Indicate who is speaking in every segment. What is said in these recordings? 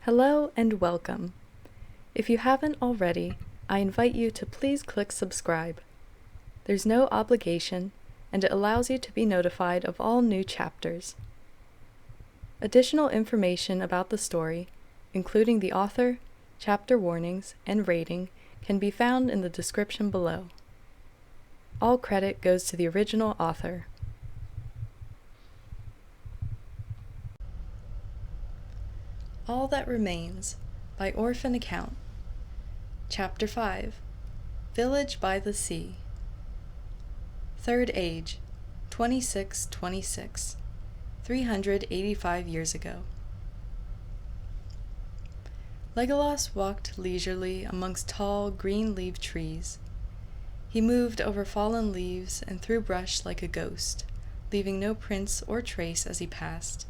Speaker 1: Hello and welcome. If you haven't already, I invite you to please click subscribe. There's no obligation, and it allows you to be notified of all new chapters. Additional information about the story, including the author, chapter warnings, and rating, can be found in the description below. All credit goes to the original author. All That Remains by Orphan Account. Chapter 5 Village by the Sea. Third Age, 2626, 385 years ago. Legolas walked leisurely amongst tall, green-leaved trees. He moved over fallen leaves and through brush like a ghost, leaving no prints or trace as he passed.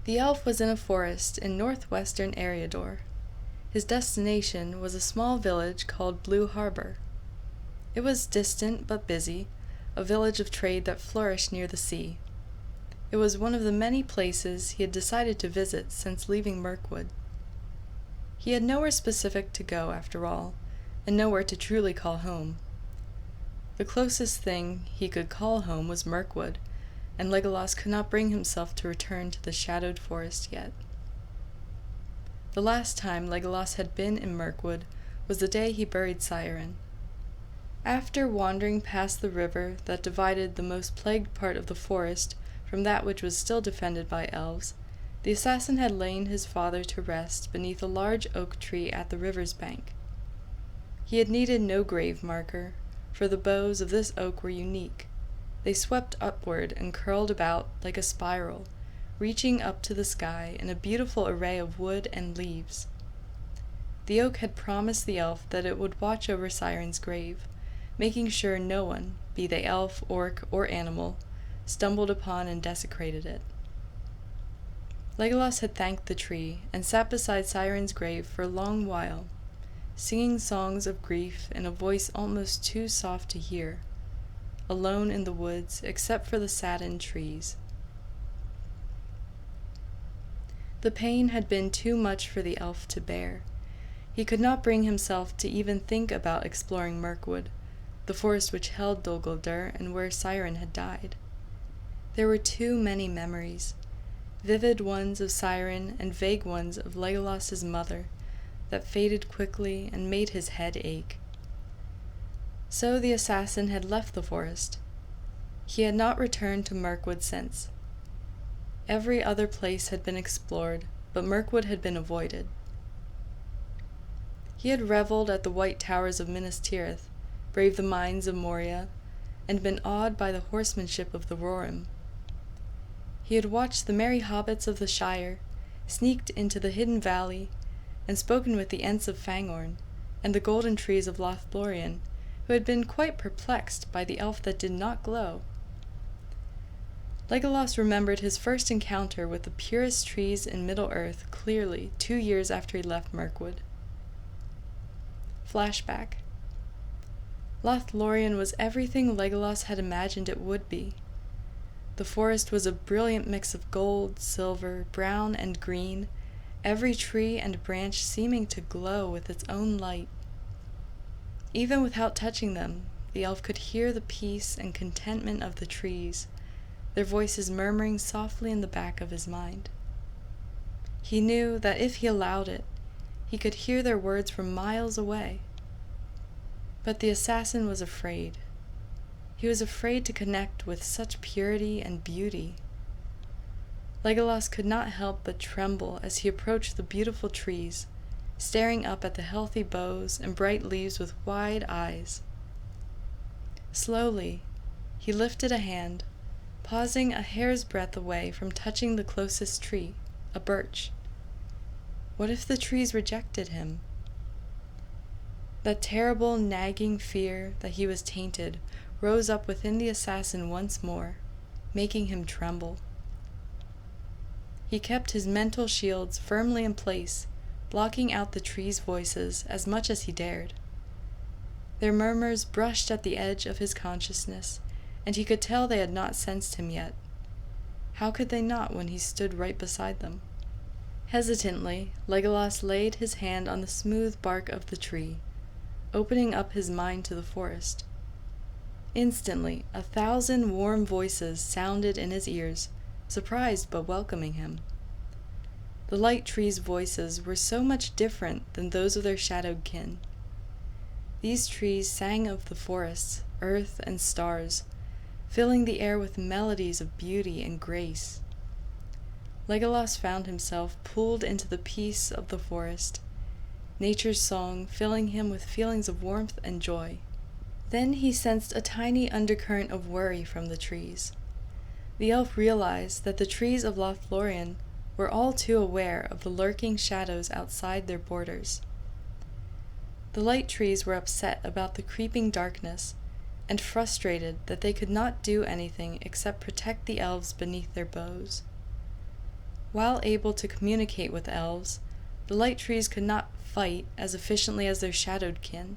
Speaker 1: The elf was in a forest in northwestern Eriador. His destination was a small village called Blue Harbor. It was distant but busy, a village of trade that flourished near the sea. It was one of the many places he had decided to visit since leaving Mirkwood. He had nowhere specific to go, after all, and nowhere to truly call home. The closest thing he could call home was Mirkwood, and Legolas could not bring himself to return to the shadowed forest yet. The last time Legolas had been in Mirkwood was the day he buried Ciaran. After wandering past the river that divided the most plagued part of the forest from that which was still defended by elves, the assassin had lain his father to rest beneath a large oak tree at the river's bank. He had needed no grave marker, for the boughs of this oak were unique. They swept upward and curled about like a spiral, reaching up to the sky in a beautiful array of wood and leaves. The oak had promised the elf that it would watch over Ciaran's grave, making sure no one, be they elf, orc, or animal, stumbled upon and desecrated it. Legolas had thanked the tree and sat beside Ciaran's grave for a long while, singing songs of grief in a voice almost too soft to hear, alone in the woods except for the saddened trees. The pain had been too much for the elf to bear. He could not bring himself to even think about exploring Mirkwood, the forest which held Dol Guldur and where Ciaran had died. There were too many memories, vivid ones of Ciaran and vague ones of Legolas's mother, that faded quickly and made his head ache. So the assassin had left the forest. He had not returned to Mirkwood since. Every other place had been explored, but Mirkwood had been avoided. He had reveled at the white towers of Minas Tirith, braved the mines of Moria, and been awed by the horsemanship of the Rohirrim. He had watched the merry hobbits of the Shire, sneaked into the hidden valley, and spoken with the Ents of Fangorn, and the golden trees of Lothlorien, who had been quite perplexed by the elf that did not glow. Legolas remembered his first encounter with the purest trees in Middle-earth clearly 2 years after he left Mirkwood. Flashback. Lothlorien was everything Legolas had imagined it would be. The forest was a brilliant mix of gold, silver, brown, and green, every tree and branch seeming to glow with its own light. Even without touching them, the elf could hear the peace and contentment of the trees, their voices murmuring softly in the back of his mind. He knew that if he allowed it, he could hear their words from miles away. But the assassin was afraid. He was afraid to connect with such purity and beauty. Legolas could not help but tremble as he approached the beautiful trees, staring up at the healthy boughs and bright leaves with wide eyes. Slowly, he lifted a hand, pausing a hair's breadth away from touching the closest tree, a birch. What if the trees rejected him? That terrible, nagging fear that he was tainted rose up within the assassin once more, making him tremble. He kept his mental shields firmly in place, blocking out the trees' voices as much as he dared. Their murmurs brushed at the edge of his consciousness, and he could tell they had not sensed him yet. How could they not when he stood right beside them? Hesitantly, Legolas laid his hand on the smooth bark of the tree, opening up his mind to the forest. Instantly, 1,000 warm voices sounded in his ears, surprised but welcoming him. The light trees' voices were so much different than those of their shadowed kin. These trees sang of the forests, earth, and stars, filling the air with melodies of beauty and grace. Legolas found himself pulled into the peace of the forest, nature's song filling him with feelings of warmth and joy. Then he sensed a tiny undercurrent of worry from the trees. The elf realized that the trees of Lothlorien were all too aware of the lurking shadows outside their borders. The light trees were upset about the creeping darkness, and frustrated that they could not do anything except protect the elves beneath their boughs. While able to communicate with elves, the light trees could not fight as efficiently as their shadowed kin.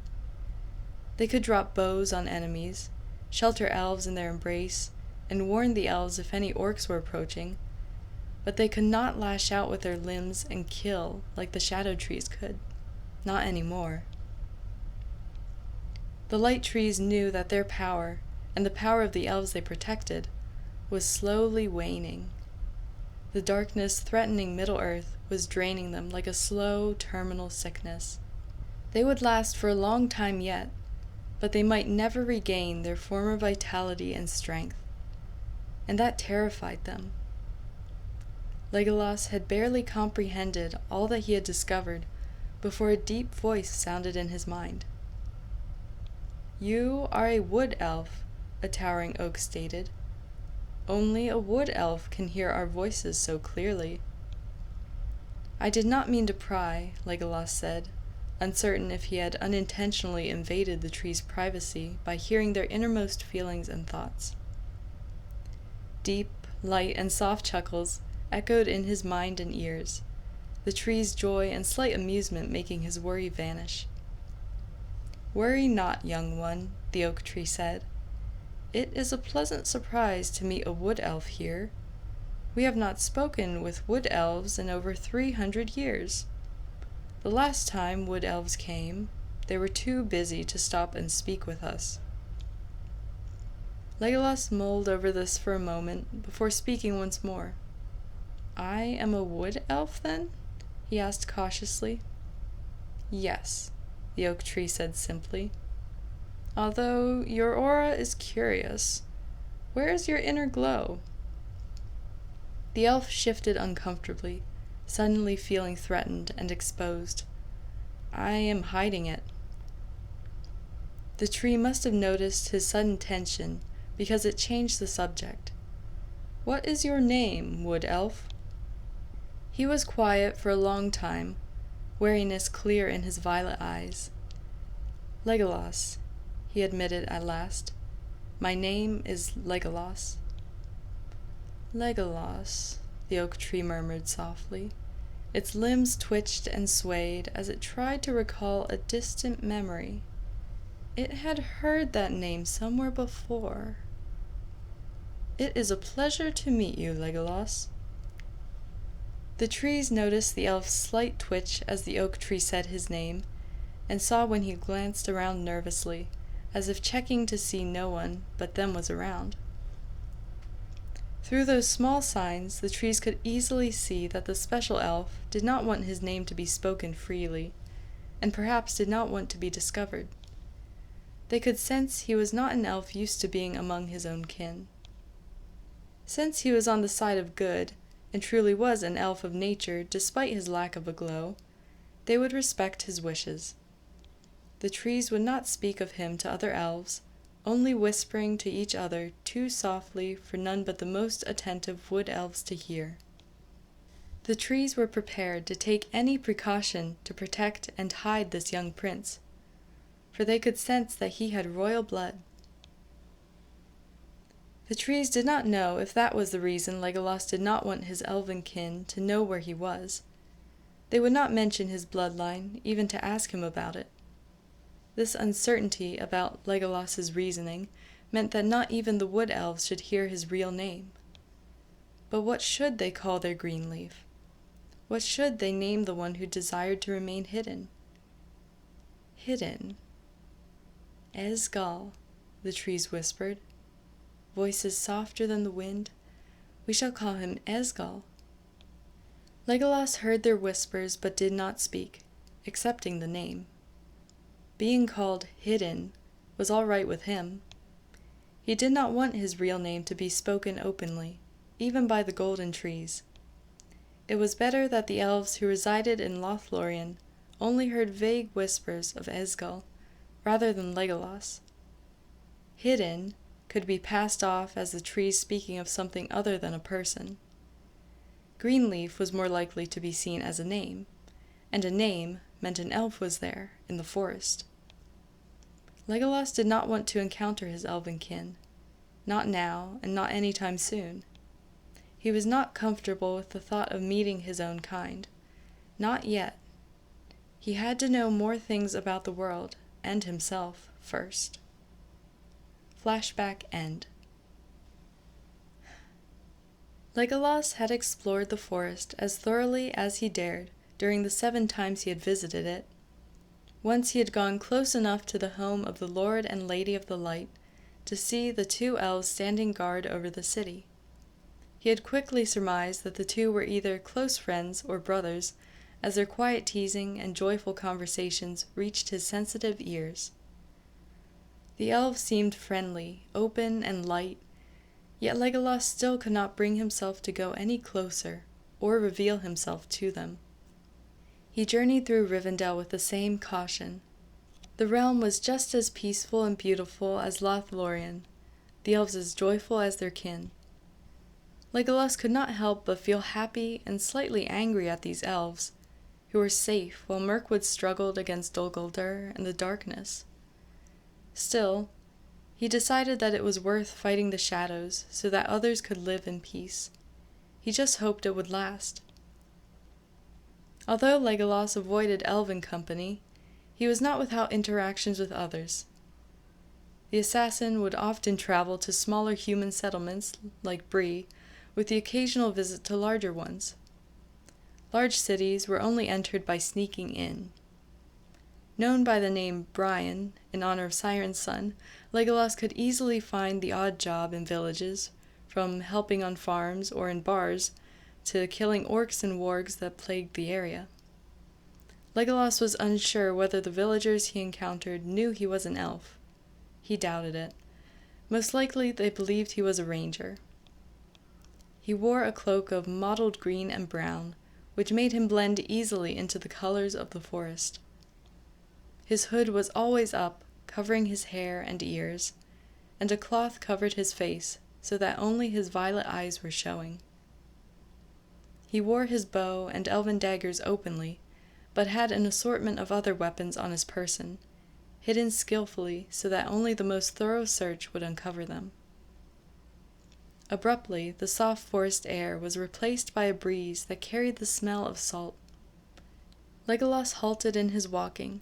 Speaker 1: They could drop bows on enemies, shelter elves in their embrace, and warn the elves if any orcs were approaching, but they could not lash out with their limbs and kill like the shadowed trees could. Not anymore. The light trees knew that their power, and the power of the elves they protected, was slowly waning. The darkness threatening Middle-earth was draining them like a slow, terminal sickness. They would last for a long time yet, but they might never regain their former vitality and strength, and that terrified them. Legolas had barely comprehended all that he had discovered before a deep voice sounded in his mind. "You are a wood elf," a towering oak stated. "Only a wood elf can hear our voices so clearly." "I did not mean to pry," Legolas said, uncertain if he had unintentionally invaded the tree's privacy by hearing their innermost feelings and thoughts. Deep, light, and soft chuckles echoed in his mind and ears, the tree's joy and slight amusement making his worry vanish. "Worry not, young one," the oak tree said. "It is a pleasant surprise to meet a wood elf here. We have not spoken with wood elves in over 300 years. The last time wood elves came, they were too busy to stop and speak with us." Legolas mulled over this for a moment before speaking once more. "I am a wood elf, then?" he asked cautiously. "Yes," the oak tree said simply. "Although your aura is curious. Where is your inner glow?" The elf shifted uncomfortably, suddenly feeling threatened and exposed. "I am hiding it." The tree must have noticed his sudden tension because it changed the subject. "What is your name, wood elf?" He was quiet for a long time, wariness clear in his violet eyes. "Legolas," he admitted at last. "My name is Legolas." "Legolas," the oak tree murmured softly. Its limbs twitched and swayed as it tried to recall a distant memory. It had heard that name somewhere before. "It is a pleasure to meet you, Legolas." The trees noticed the elf's slight twitch as the oak tree said his name, and saw when he glanced around nervously, as if checking to see no one but them was around. Through those small signs, the trees could easily see that the special elf did not want his name to be spoken freely, and perhaps did not want to be discovered. They could sense he was not an elf used to being among his own kin. Since he was on the side of good, and truly was an elf of nature despite his lack of a glow, they would respect his wishes. The trees would not speak of him to other elves, only whispering to each other too softly for none but the most attentive wood elves to hear. The trees were prepared to take any precaution to protect and hide this young prince, for they could sense that he had royal blood. The trees did not know if that was the reason Legolas did not want his elven kin to know where he was. They would not mention his bloodline, even to ask him about it. This uncertainty about Legolas's reasoning meant that not even the wood elves should hear his real name. But what should they call their green leaf? What should they name the one who desired to remain hidden? Hidden. Esgal, the trees whispered, voices softer than the wind. We shall call him Esgal. Legolas heard their whispers but did not speak, accepting the name. Being called Hidden was all right with him. He did not want his real name to be spoken openly, even by the golden trees. It was better that the elves who resided in Lothlorien only heard vague whispers of Esgal, rather than Legolas. Hidden could be passed off as the trees speaking of something other than a person. Greenleaf was more likely to be seen as a name, and a name meant an elf was there, in the forest. Legolas did not want to encounter his elven kin, not now and not any time soon. He was not comfortable with the thought of meeting his own kind, not yet. He had to know more things about the world, and himself, first. Flashback end. Legolas had explored the forest as thoroughly as he dared during the 7 times he had visited it. Once he had gone close enough to the home of the Lord and Lady of the Light to see the 2 elves standing guard over the city. He had quickly surmised that the 2 were either close friends or brothers, as their quiet teasing and joyful conversations reached his sensitive ears. The elves seemed friendly, open, and light, yet Legolas still could not bring himself to go any closer or reveal himself to them. He journeyed through Rivendell with the same caution. The realm was just as peaceful and beautiful as Lothlorien, the elves as joyful as their kin. Legolas could not help but feel happy and slightly angry at these elves, who were safe while Mirkwood struggled against Dol Guldur and the darkness. Still, he decided that it was worth fighting the shadows so that others could live in peace. He just hoped it would last. Although Legolas avoided elven company, he was not without interactions with others. The assassin would often travel to smaller human settlements, like Bree, with the occasional visit to larger ones. Large cities were only entered by sneaking in. Known by the name Brian, in honor of Ciaran's son, Legolas could easily find the odd job in villages, from helping on farms or in bars, to killing orcs and wargs that plagued the area. Legolas was unsure whether the villagers he encountered knew he was an elf. He doubted it. Most likely they believed he was a ranger. He wore a cloak of mottled green and brown, which made him blend easily into the colors of the forest. His hood was always up, covering his hair and ears, and a cloth covered his face so that only his violet eyes were showing. He wore his bow and elven daggers openly, but had an assortment of other weapons on his person, hidden skillfully so that only the most thorough search would uncover them. Abruptly, the soft forest air was replaced by a breeze that carried the smell of salt. Legolas halted in his walking,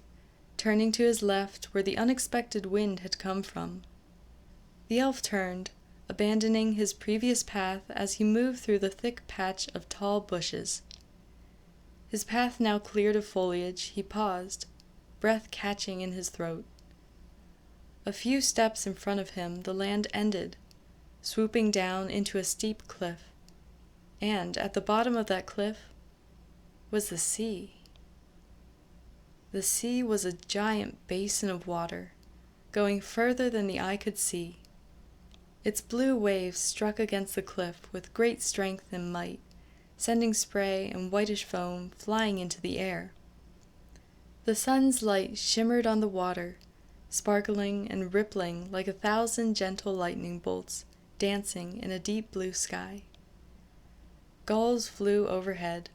Speaker 1: turning to his left where the unexpected wind had come from. The elf turned, abandoning his previous path as he moved through the thick patch of tall bushes. His path now cleared of foliage, he paused, breath catching in his throat. A few steps in front of him the land ended, swooping down into a steep cliff, and at the bottom of that cliff was the sea. The sea was a giant basin of water, going further than the eye could see. Its blue waves struck against the cliff with great strength and might, sending spray and whitish foam flying into the air. The sun's light shimmered on the water, sparkling and rippling like 1,000 gentle lightning bolts dancing in a deep blue sky. Gulls flew overhead,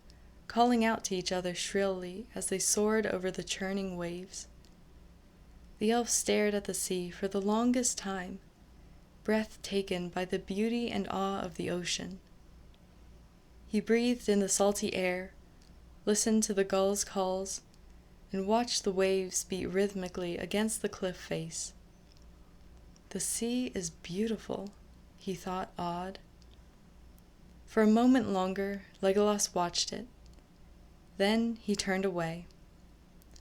Speaker 1: calling out to each other shrilly as they soared over the churning waves. The elf stared at the sea for the longest time, breath taken by the beauty and awe of the ocean. He breathed in the salty air, listened to the gulls' calls, and watched the waves beat rhythmically against the cliff face. The sea is beautiful, he thought, awed. For a moment longer, Legolas watched it, Then he turned away.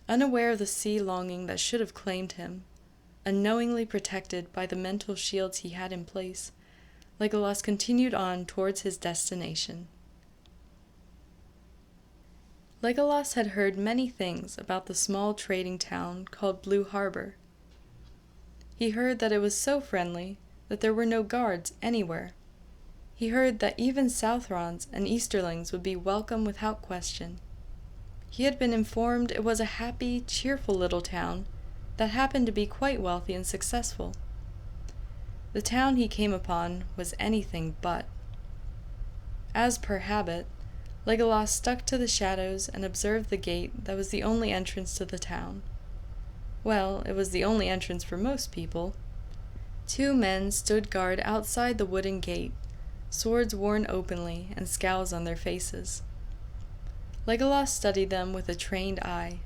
Speaker 1: Unaware of the sea longing that should have claimed him, unknowingly protected by the mental shields he had in place, Legolas continued on towards his destination. Legolas had heard many things about the small trading town called Blue Harbor. He heard that it was so friendly that there were no guards anywhere. He heard that even Southrons and Easterlings would be welcome without question. He had been informed it was a happy, cheerful little town that happened to be quite wealthy and successful. The town he came upon was anything but. As per habit, Legolas stuck to the shadows and observed the gate that was the only entrance to the town. Well, it was the only entrance for most people. 2 men stood guard outside the wooden gate, swords worn openly and scowls on their faces. Legolas studied them with a trained eye,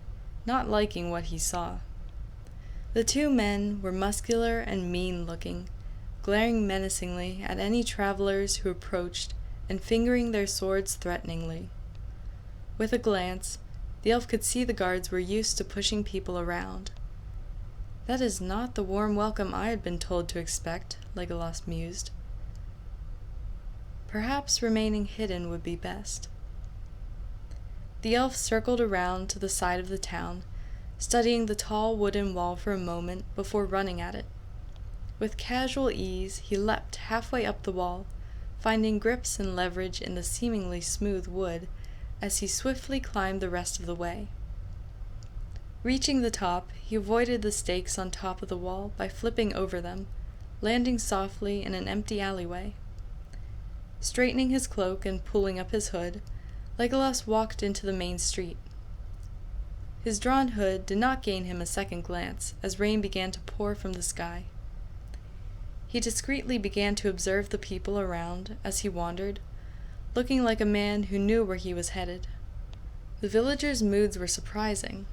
Speaker 1: not liking what he saw. The 2 men were muscular and mean-looking, glaring menacingly at any travelers who approached and fingering their swords threateningly. With a glance, the elf could see the guards were used to pushing people around. That is not the warm welcome I had been told to expect, Legolas mused. Perhaps remaining hidden would be best. The elf circled around to the side of the town, studying the tall wooden wall for a moment before running at it. With casual ease, he leapt halfway up the wall, finding grips and leverage in the seemingly smooth wood as he swiftly climbed the rest of the way. Reaching the top, he avoided the stakes on top of the wall by flipping over them, landing softly in an empty alleyway. Straightening his cloak and pulling up his hood, Legolas walked into the main street. His drawn hood did not gain him a second glance as rain began to pour from the sky. He discreetly began to observe the people around as he wandered, looking like a man who knew where he was headed. The villagers' moods were surprising.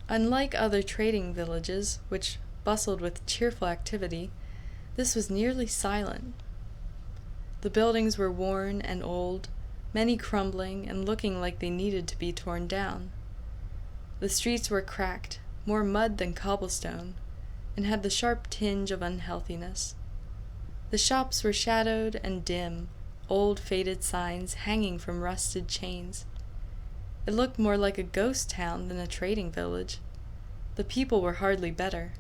Speaker 1: Unlike other trading villages, which bustled with cheerful activity, this was nearly silent. The buildings were worn and old, many crumbling and looking like they needed to be torn down. The streets were cracked, more mud than cobblestone, and had the sharp tinge of unhealthiness. The shops were shadowed and dim, old faded signs hanging from rusted chains. It looked more like a ghost town than a trading village. The people were hardly better.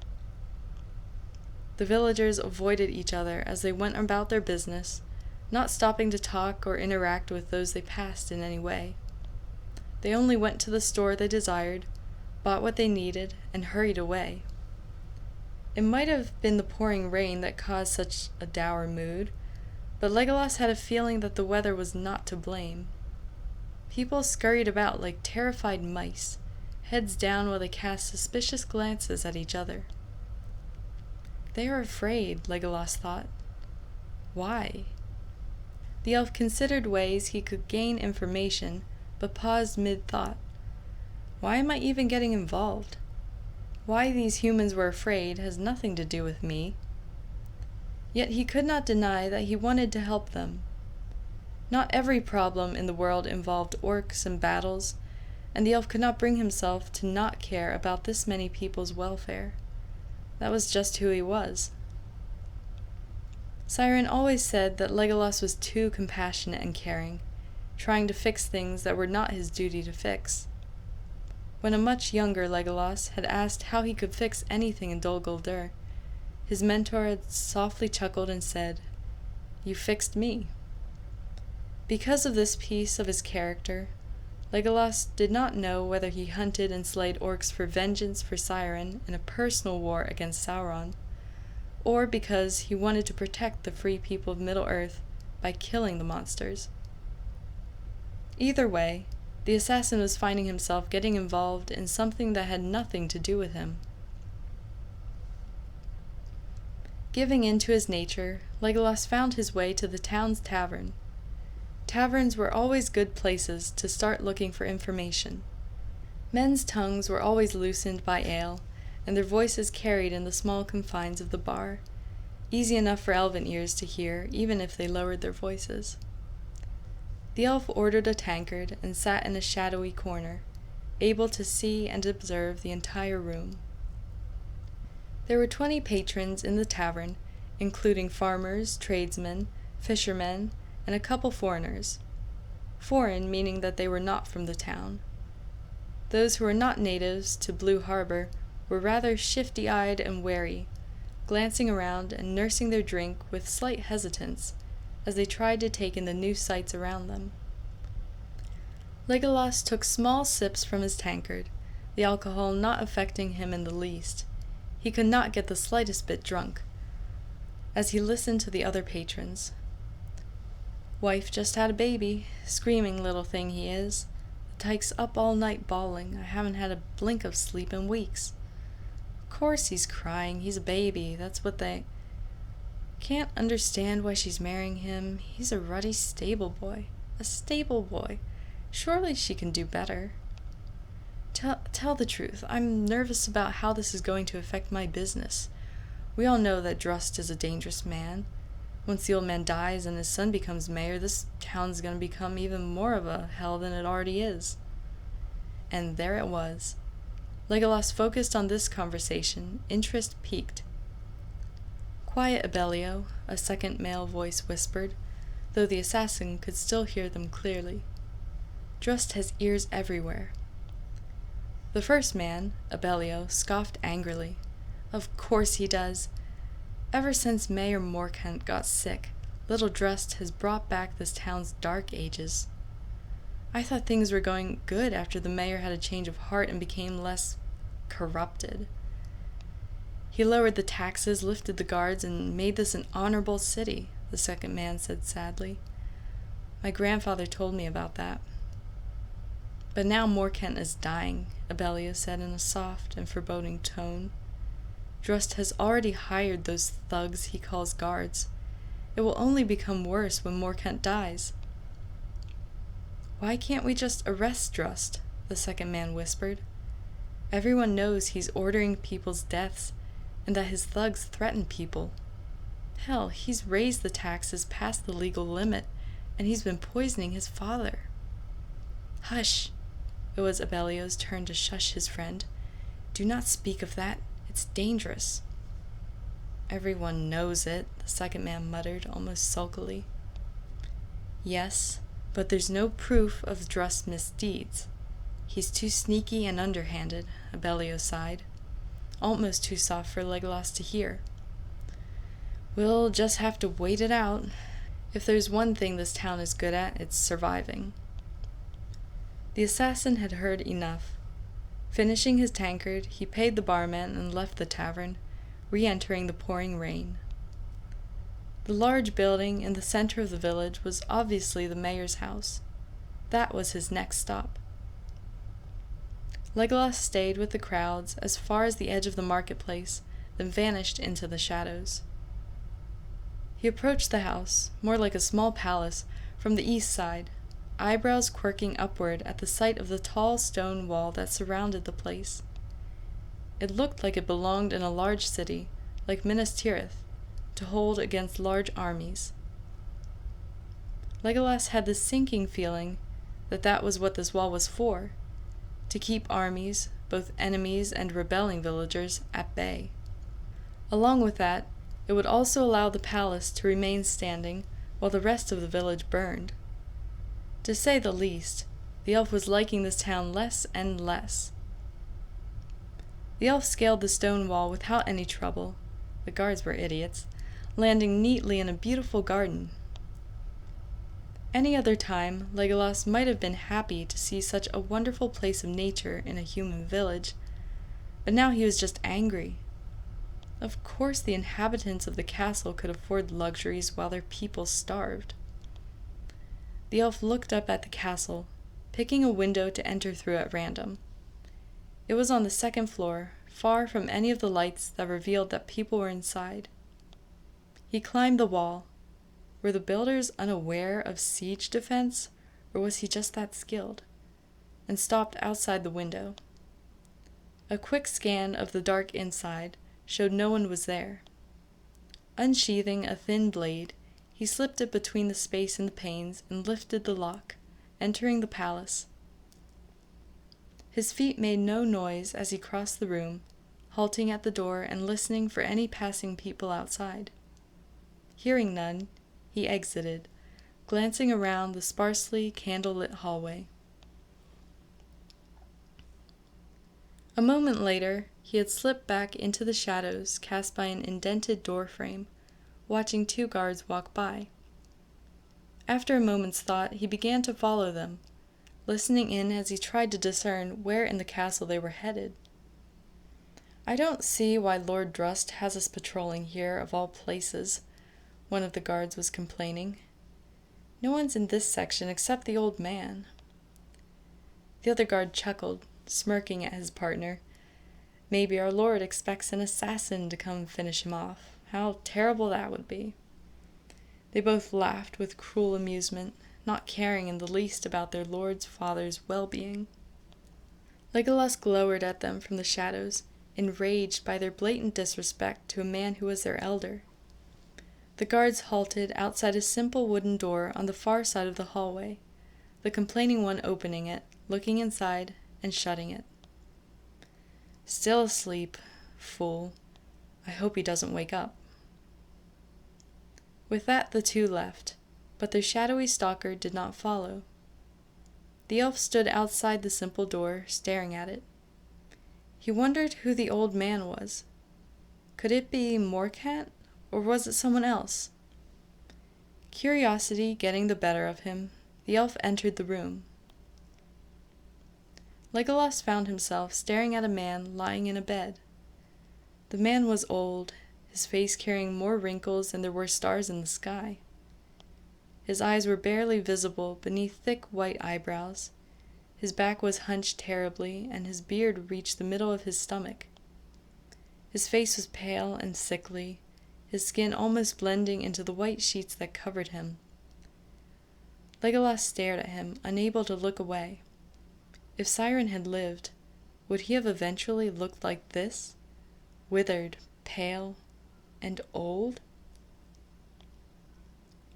Speaker 1: The villagers avoided each other as they went about their business, not stopping to talk or interact with those they passed in any way. They only went to the store they desired, bought what they needed, and hurried away. It might have been the pouring rain that caused such a dour mood, but Legolas had a feeling that the weather was not to blame. People scurried about like terrified mice, heads down while they cast suspicious glances at each other. They are afraid, Legolas thought. Why? The elf considered ways he could gain information, but paused mid-thought. Why am I even getting involved? Why these humans were afraid has nothing to do with me. Yet he could not deny that he wanted to help them. Not every problem in the world involved orcs and battles, and the elf could not bring himself to not care about this many people's welfare. That was just who he was. Ciaran always said that Legolas was too compassionate and caring, trying to fix things that were not his duty to fix. When a much younger Legolas had asked how he could fix anything in Dol Guldur, his mentor had softly chuckled and said, "You fixed me." Because of this piece of his character, Legolas did not know whether he hunted and slayed orcs for vengeance for Ciaran in a personal war against Sauron, or because he wanted to protect the free people of Middle-earth by killing the monsters. Either way, the assassin was finding himself getting involved in something that had nothing to do with him. Giving in to his nature, Legolas found his way to the town's tavern. Taverns were always good places to start looking for information. Men's tongues were always loosened by ale, and their voices carried in the small confines of the bar, easy enough for elven ears to hear, even if they lowered their voices. The elf ordered a tankard and sat in a shadowy corner, able to see and observe the entire room. There were 20 patrons in the tavern, including farmers, tradesmen, fishermen, and a couple foreigners. Foreign meaning that they were not from the town. Those who were not natives to Blue Harbor were rather shifty-eyed and wary, glancing around and nursing their drink with slight hesitance as they tried to take in the new sights around them. Legolas took small sips from his tankard, the alcohol not affecting him in the least. He could not get the slightest bit drunk, as he listened to the other patrons. Wife just had a baby, screaming little thing he is. The tyke's up all night bawling. I haven't had a blink of sleep in weeks. Of course he's crying, he's a baby, that's what they... Can't understand why she's marrying him. He's a ruddy stable boy. A stable boy. Surely she can do better. Tell the truth. I'm nervous about how this is going to affect my business. We all know that Drust is a dangerous man. Once the old man dies and his son becomes mayor, this town's going to become even more of a hell than it already is. And there it was. Legolas focused on this conversation, interest piqued. Quiet, Abellio, a second male voice whispered, though the assassin could still hear them clearly. Drust has ears everywhere. The first man, Abellio, scoffed angrily. Of course he does. Ever since Mayor Morkant got sick, little Drust has brought back this town's dark ages. I thought things were going good after the mayor had a change of heart and became less corrupted. He lowered the taxes, lifted the guards, and made this an honorable city, the second man said sadly. My grandfather told me about that. But now Morkant is dying, Abellio said in a soft and foreboding tone. Drust has already hired those thugs he calls guards. It will only become worse when Morkant dies. Why can't we just arrest Drust? The second man whispered. Everyone knows he's ordering people's deaths, and that his thugs threaten people. Hell, he's raised the taxes past the legal limit, and he's been poisoning his father. Hush! It was Abellio's turn to shush his friend. Do not speak of that. It's dangerous. Everyone knows it, the second man muttered, almost sulkily. Yes, but there's no proof of Drust's misdeeds. He's too sneaky and underhanded, Abellio sighed. Almost too soft for Legolas to hear. We'll just have to wait it out. If there's one thing this town is good at, it's surviving. The assassin had heard enough. Finishing his tankard, he paid the barman and left the tavern, re-entering the pouring rain. The large building in the center of the village was obviously the mayor's house. That was his next stop. Legolas stayed with the crowds as far as the edge of the marketplace, then vanished into the shadows. He approached the house, more like a small palace, from the east side, eyebrows quirking upward at the sight of the tall stone wall that surrounded the place. It looked like it belonged in a large city, like Minas Tirith, to hold against large armies. Legolas had the sinking feeling that that was what this wall was for, to keep armies, both enemies and rebelling villagers, at bay. Along with that, it would also allow the palace to remain standing while the rest of the village burned. To say the least, the elf was liking this town less and less. The elf scaled the stone wall without any trouble, the guards were idiots, landing neatly in a beautiful garden. Any other time, Legolas might have been happy to see such a wonderful place of nature in a human village, but now he was just angry. Of course the inhabitants of the castle could afford luxuries while their people starved. The elf looked up at the castle, picking a window to enter through at random. It was on the second floor, far from any of the lights that revealed that people were inside. He climbed the wall. Were the builders unaware of siege defense, or was he just that skilled? And stopped outside the window. A quick scan of the dark inside showed no one was there. Unsheathing a thin blade, He slipped it between the space and the panes and lifted the lock, entering the palace. His feet made no noise as he crossed the room, halting at the door and listening for any passing people outside. Hearing none, he exited, glancing around the sparsely candlelit hallway. A moment later, he had slipped back into the shadows cast by an indented door frame, watching two guards walk by. After a moment's thought, he began to follow them, listening in as he tried to discern where in the castle they were headed. "I don't see why Lord Drust has us patrolling here, of all places," one of the guards was complaining. "No one's in this section except the old man." The other guard chuckled, smirking at his partner. "Maybe our lord expects an assassin to come finish him off. How terrible that would be." They both laughed with cruel amusement, not caring in the least about their lord's father's well-being. Legolas glowered at them from the shadows, enraged by their blatant disrespect to a man who was their elder. The guards halted outside a simple wooden door on the far side of the hallway, the complaining one opening it, looking inside, and shutting it. "Still asleep, fool. I hope he doesn't wake up." With that the two left, but their shadowy stalker did not follow. The elf stood outside the simple door, staring at it. He wondered who the old man was. Could it be Morcant, or was it someone else? Curiosity getting the better of him, the elf entered the room. Legolas found himself staring at a man lying in a bed. The man was old, his face carrying more wrinkles than there were stars in the sky. His eyes were barely visible beneath thick white eyebrows. His back was hunched terribly, and his beard reached the middle of his stomach. His face was pale and sickly, his skin almost blending into the white sheets that covered him. Legolas stared at him, unable to look away. If Ciaran had lived, would he have eventually looked like this? Withered, pale, and old?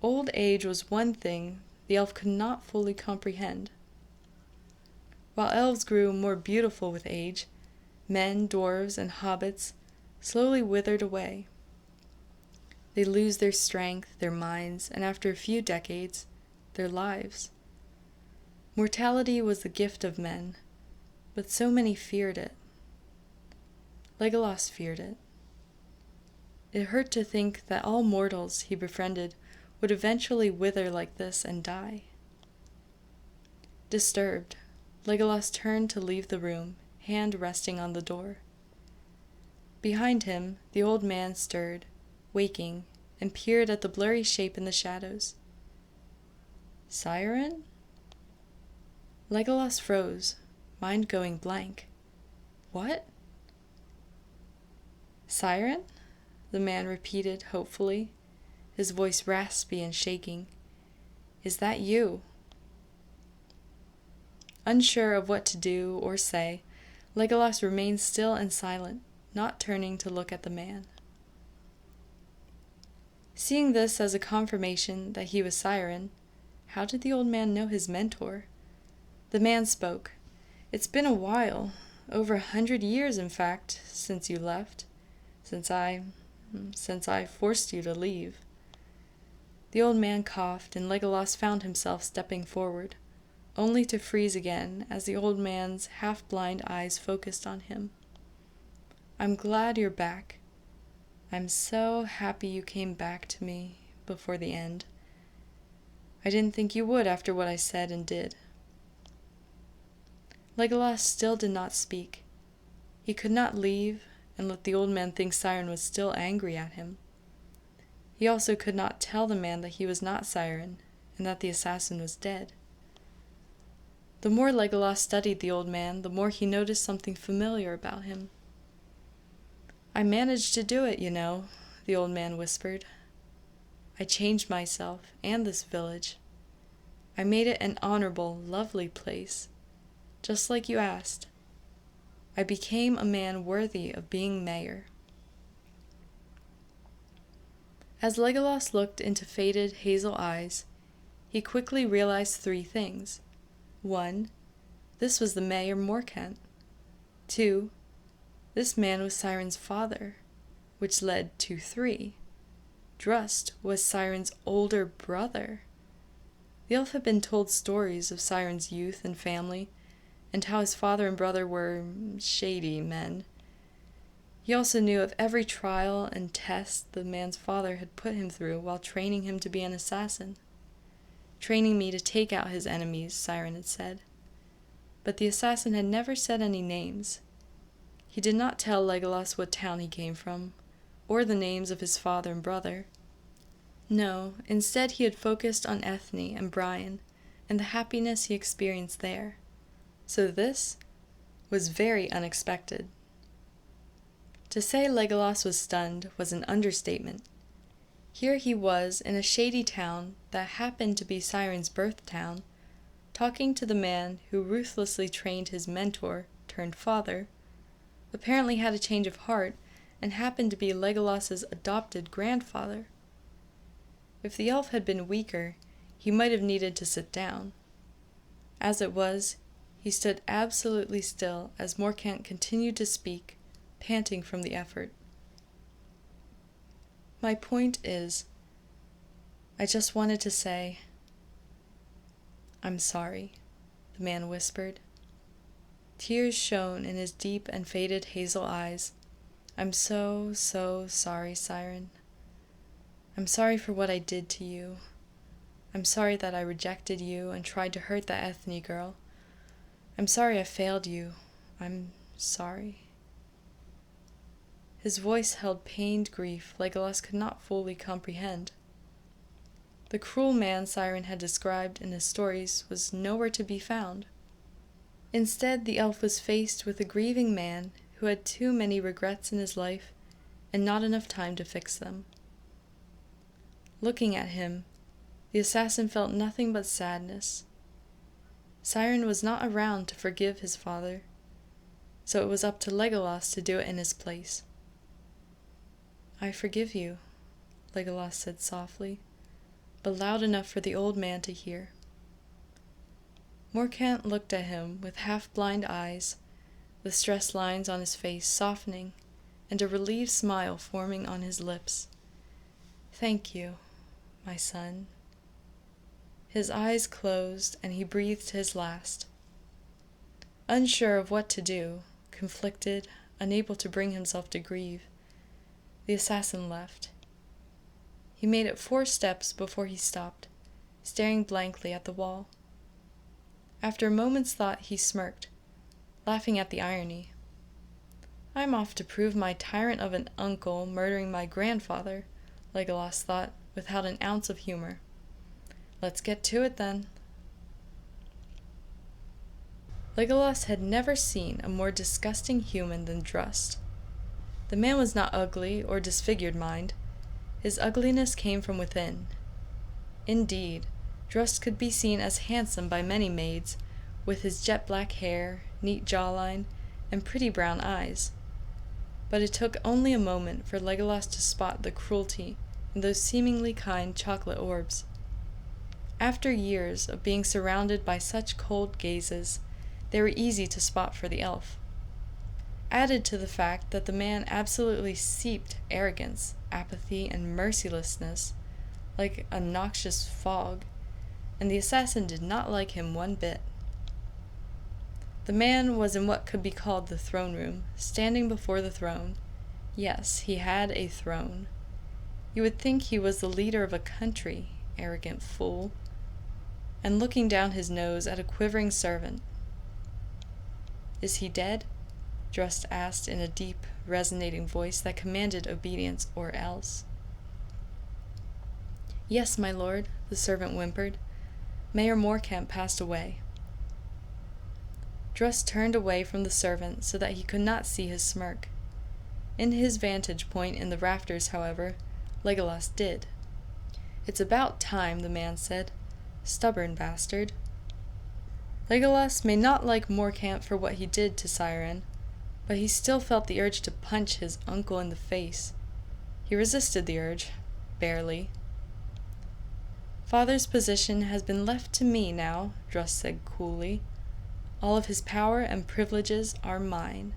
Speaker 1: Old age was one thing the elf could not fully comprehend. While elves grew more beautiful with age, men, dwarves, and hobbits slowly withered away. They lose their strength, their minds, and after a few decades, their lives. Mortality was the gift of men, but so many feared it. Legolas feared it. It hurt to think that all mortals he befriended would eventually wither like this and die. Disturbed, Legolas turned to leave the room, hand resting on the door. Behind him, the old man stirred, waking, and peered at the blurry shape in the shadows. "Ciaran?" Legolas froze, mind going blank. "What?" "Ciaran?" the man repeated hopefully, his voice raspy and shaking. "Is that you?" Unsure of what to do or say, Legolas remained still and silent, not turning to look at the man. Seeing this as a confirmation that he was Ciaran, how did the old man know his mentor? The man spoke. "It's been a while, over 100 years in fact, since you left, since I forced you to leave." The old man coughed, and Legolas found himself stepping forward, only to freeze again as the old man's half-blind eyes focused on him. "I'm glad you're back. I'm so happy you came back to me before the end. I didn't think you would after what I said and did." Legolas still did not speak. He could not leave and let the old man think Ciaran was still angry at him. He also could not tell the man that he was not Ciaran, and that the assassin was dead. The more Legolas studied the old man, the more he noticed something familiar about him. "I managed to do it, you know," the old man whispered. "I changed myself and this village. I made it an honorable, lovely place, just like you asked. I became a man worthy of being mayor." As Legolas looked into faded hazel eyes, he quickly realized 3 things. 1. This was the Mayor Morcant. 2. This man was Ciaran's father, which led to 3. Drust was Ciaran's older brother. The elf had been told stories of Ciaran's youth and family, and how his father and brother were shady men. He also knew of every trial and test the man's father had put him through while training him to be an assassin. Training me to take out his enemies, Ciaran had said. But the assassin had never said any names. He did not tell Legolas what town he came from, or the names of his father and brother. No, instead he had focused on Ethne and Brian, and the happiness he experienced there. So this was very unexpected. To say Legolas was stunned was an understatement. Here he was in a shady town that happened to be Ciaran's birth town, talking to the man who ruthlessly trained his mentor turned father, apparently had a change of heart, and happened to be Legolas's adopted grandfather. If the elf had been weaker, he might have needed to sit down. As it was, he stood absolutely still as Morcant continued to speak, panting from the effort. My point is, I just wanted to say, I'm sorry, the man whispered. Tears shone in his deep and faded hazel eyes. I'm so sorry, Ciaran. I'm sorry for what I did to you. I'm sorry that I rejected you and tried to hurt that Ethne girl. I'm sorry I failed you. I'm sorry. His voice held pained grief Legolas could not fully comprehend. The cruel man Ciaran had described in his stories was nowhere to be found. Instead, the elf was faced with a grieving man who had too many regrets in his life and not enough time to fix them. Looking at him, the assassin felt nothing but sadness. Ciaran was not around to forgive his father, so it was up to Legolas to do it in his place. I forgive you, Legolas said softly, but loud enough for the old man to hear. Morcant looked at him with half-blind eyes, the stressed lines on his face softening, and a relieved smile forming on his lips. Thank you, my son. His eyes closed, and he breathed his last. Unsure of what to do, conflicted, unable to bring himself to grieve, the assassin left. He made it 4 steps before he stopped, staring blankly at the wall. After a moment's thought, he smirked, laughing at the irony. I'm off to prove my tyrant of an uncle murdering my grandfather, Legolas thought, without an ounce of humor. Let's get to it, then. Legolas had never seen a more disgusting human than Drust. The man was not ugly or disfigured, mind. His ugliness came from within. Indeed, Drust could be seen as handsome by many maids, with his jet-black hair, neat jawline, and pretty brown eyes. But it took only a moment for Legolas to spot the cruelty in those seemingly kind chocolate orbs. After years of being surrounded by such cold gazes, they were easy to spot for the elf. Added to the fact that the man absolutely seeped arrogance, apathy, and mercilessness like a noxious fog, and the assassin did not like him one bit. The man was in what could be called the throne room, standing before the throne. Yes, he had a throne. You would think he was the leader of a country, arrogant fool, and looking down his nose at a quivering servant. Is he dead? Drust asked in a deep, resonating voice that commanded obedience or else. Yes, my lord, the servant whimpered. Mayor Morcant passed away. Drust turned away from the servant so that he could not see his smirk. In his vantage point in the rafters, however, Legolas did. It's about time, the man said. Stubborn bastard. Legolas may not like Morcant for what he did to Ciaran, but he still felt the urge to punch his uncle in the face. He resisted the urge. barely. Father's position has been left to me now, Drust said coolly. All of his power and privileges are mine.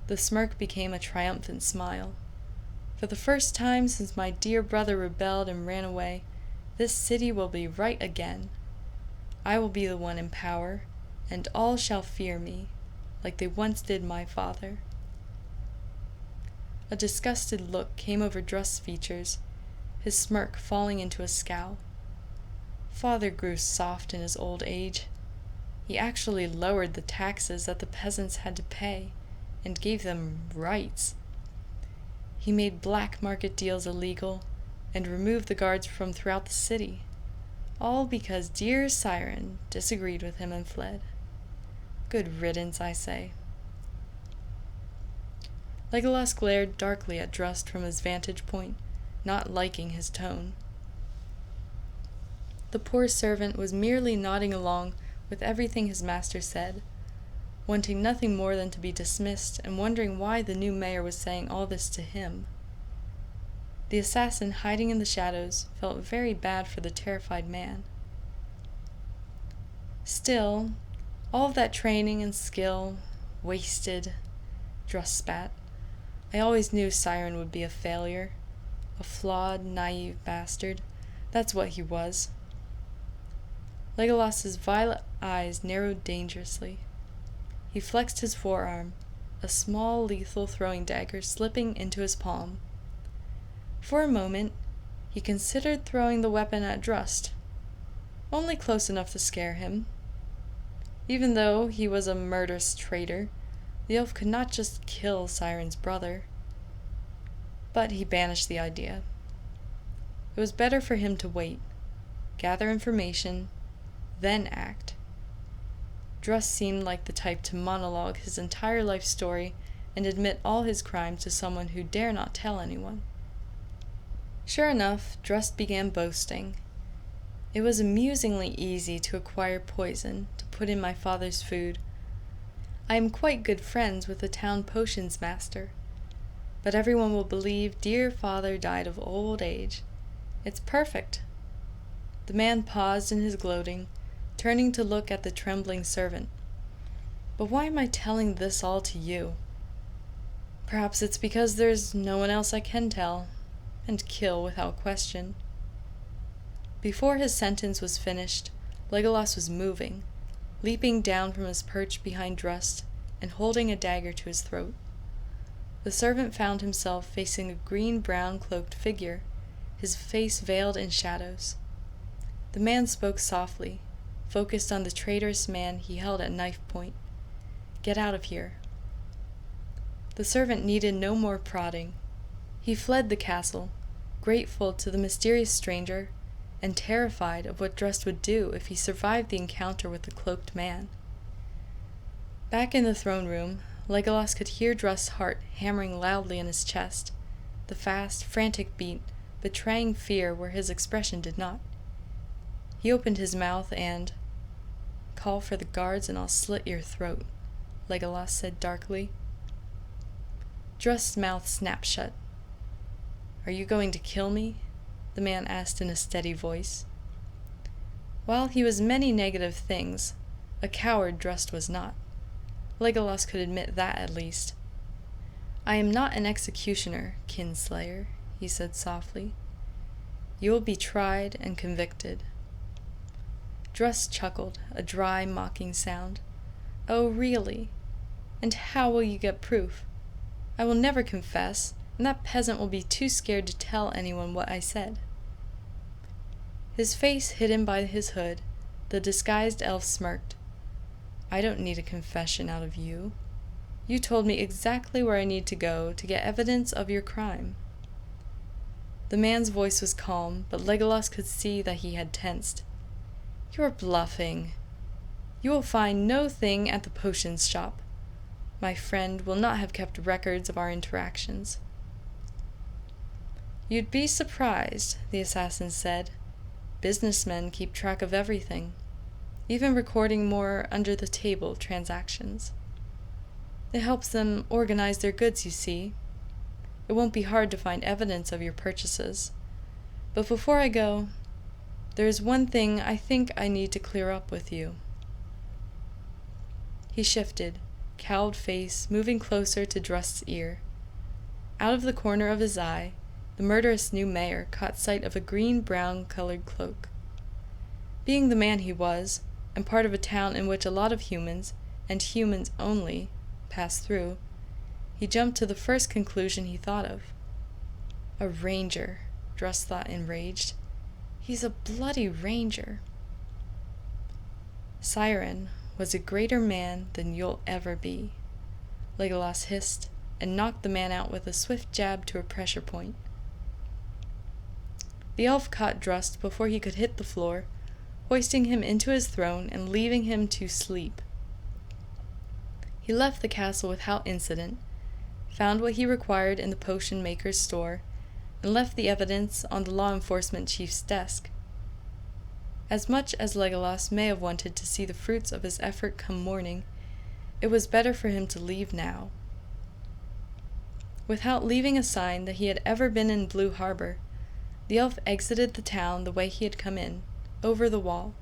Speaker 1: The smirk became a triumphant smile. For the first time since my dear brother rebelled and ran away, this city will be right again. I will be the one in power, and all shall fear me, like they once did my father. A disgusted look came over Drust's features, his smirk falling into a scowl. Father grew soft in his old age. He actually lowered the taxes that the peasants had to pay, and gave them rights. He made black market deals illegal, and removed the guards from throughout the city, all because dear Ciaran disagreed with him and fled. Good riddance, I say. Legolas glared darkly at Drust from his vantage point, not liking his tone. The poor servant was merely nodding along with everything his master said, wanting nothing more than to be dismissed and wondering why the new mayor was saying all this to him. The assassin hiding in the shadows felt very bad for the terrified man. Still, all of that training and skill, wasted, Drust spat. I always knew Ciaran would be a failure. A flawed, naive bastard. That's what he was. Legolas's violet eyes narrowed dangerously. He flexed his forearm, a small, lethal throwing dagger slipping into his palm. For a moment, he considered throwing the weapon at Drust, only close enough to scare him. Even though he was a murderous traitor, the elf could not just kill Ciaran's brother. But he banished the idea. It was better for him to wait, gather information, then act. Drust seemed like the type to monologue his entire life story and admit all his crimes to someone who dare not tell anyone. Sure enough, Drust began boasting. It was amusingly easy to acquire poison to put in my father's food. I am quite good friends with the town potions master, but everyone will believe dear father died of old age. It's perfect. The man paused in his gloating, turning to look at the trembling servant. But why am I telling this all to you? Perhaps it's because there's no one else I can tell, and kill without question. Before his sentence was finished, Legolas was moving, leaping down from his perch behind Drust and holding a dagger to his throat. The servant found himself facing a green-brown cloaked figure, his face veiled in shadows. The man spoke softly, focused on the traitorous man he held at knife point. Get out of here. The servant needed no more prodding. He fled the castle, grateful to the mysterious stranger, and terrified of what Drust would do if he survived the encounter with the cloaked man. Back in the throne room, Legolas could hear Drust's heart hammering loudly in his chest, the fast, frantic beat betraying fear where his expression did not. He opened his mouth and, "Call for the guards and I'll slit your throat," Legolas said darkly. Drust's mouth snapped shut. "Are you going to kill me?" the man asked in a steady voice. While he was many negative things, a coward Drust was not. Legolas could admit that at least. "I am not an executioner, kinslayer," he said softly. "You will be tried and convicted." Drust chuckled, a dry, mocking sound. "Oh, really? And how will you get proof? I will never confess, and that peasant will be too scared to tell anyone what I said." His face hidden by his hood, the disguised elf smirked. "I don't need a confession out of you. You told me exactly where I need to go to get evidence of your crime." The man's voice was calm, but Legolas could see that he had tensed. "You're bluffing. You will find no thing at the potions shop. My friend will not have kept records of our interactions." "You'd be surprised," the assassin said. "Businessmen keep track of everything, even recording more under-the-table transactions. It helps them organize their goods, you see. It won't be hard to find evidence of your purchases, But before I go, there is one thing I think I need to clear up with you." He shifted, cowled face moving closer to Drust's ear. Out of the corner of his eye, the murderous new mayor caught sight of a green-brown-colored cloak. Being the man he was, and part of a town in which a lot of humans, and humans only, pass through, he jumped to the first conclusion he thought of. A ranger, Drust thought enraged. He's a bloody ranger. "Ciaran was a greater man than you'll ever be," Legolas hissed, and knocked the man out with a swift jab to a pressure point. The elf caught Drust before he could hit the floor, hoisting him into his throne and leaving him to sleep. He left the castle without incident, found what he required in the potion maker's store, and left the evidence on the law enforcement chief's desk. As much as Legolas may have wanted to see the fruits of his effort come morning, it was better for him to leave now. Without leaving a sign that he had ever been in Blue Harbor, the elf exited the town the way he had come in, over the wall.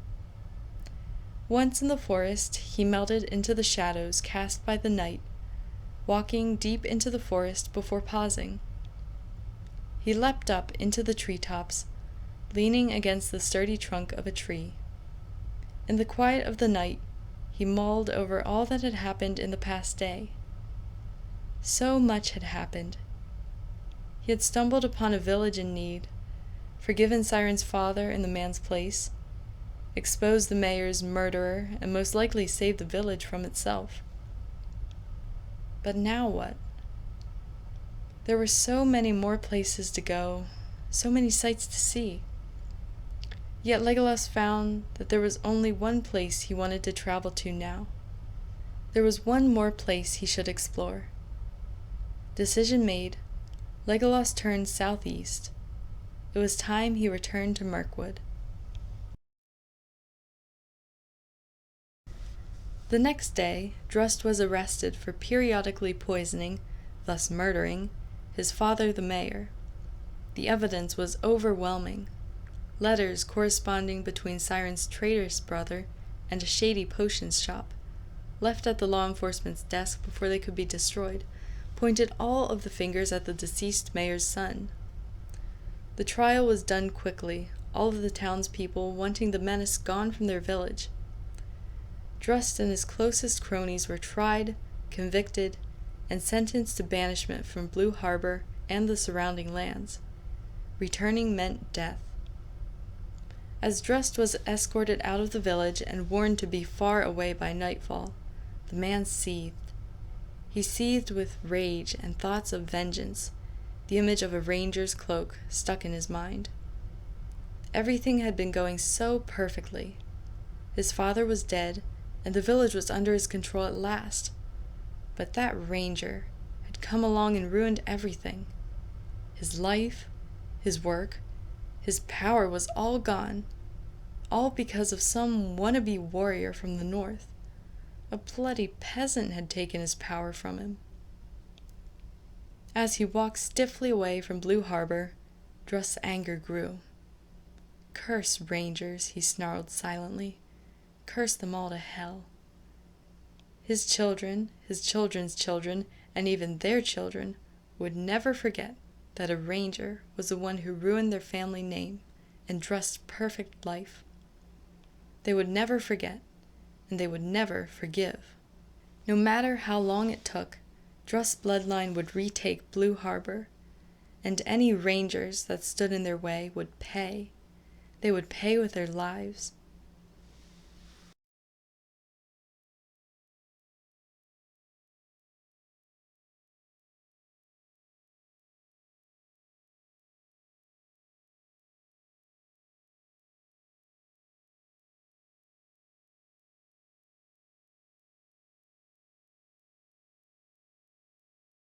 Speaker 1: Once in the forest, he melted into the shadows cast by the night, walking deep into the forest before pausing. He leapt up into the treetops, leaning against the sturdy trunk of a tree. In the quiet of the night, he mulled over all that had happened in the past day. So much had happened. He had stumbled upon a village in need, forgiven Ciaran's father in the man's place, exposed the mayor's murderer, and most likely saved the village from itself. But now what? There were so many more places to go, so many sights to see. Yet Legolas found that there was only one place he wanted to travel to now. There was one more place he should explore. Decision made, Legolas turned southeast. It was time he returned to Mirkwood. The next day, Drust was arrested for periodically poisoning, thus murdering, his father the mayor. The evidence was overwhelming. Letters corresponding between Ciaran's traitorous brother and a shady potions shop, left at the law enforcement's desk before they could be destroyed, pointed all of the fingers at the deceased mayor's son. The trial was done quickly, all of the townspeople wanting the menace gone from their village. Drust and his closest cronies were tried, convicted, and sentenced to banishment from Blue Harbor and the surrounding lands. Returning meant death. As Drust was escorted out of the village and warned to be far away by nightfall, the man seethed. He seethed with rage and thoughts of vengeance, the image of a ranger's cloak stuck in his mind. Everything had been going so perfectly. His father was dead, and the village was under his control at last. But that ranger had come along and ruined everything. His life, his work, his power was all gone, all because of some wannabe warrior from the north. A bloody peasant had taken his power from him. As he walked stiffly away from Blue Harbor, Drust's anger grew. "Curse rangers," he snarled silently. "Curse them all to hell." His children, his children's children, and even their children would never forget that a ranger was the one who ruined their family name and Drust's perfect life. They would never forget, and they would never forgive. No matter how long it took, Drust's bloodline would retake Blue Harbor, and any rangers that stood in their way would pay. They would pay with their lives.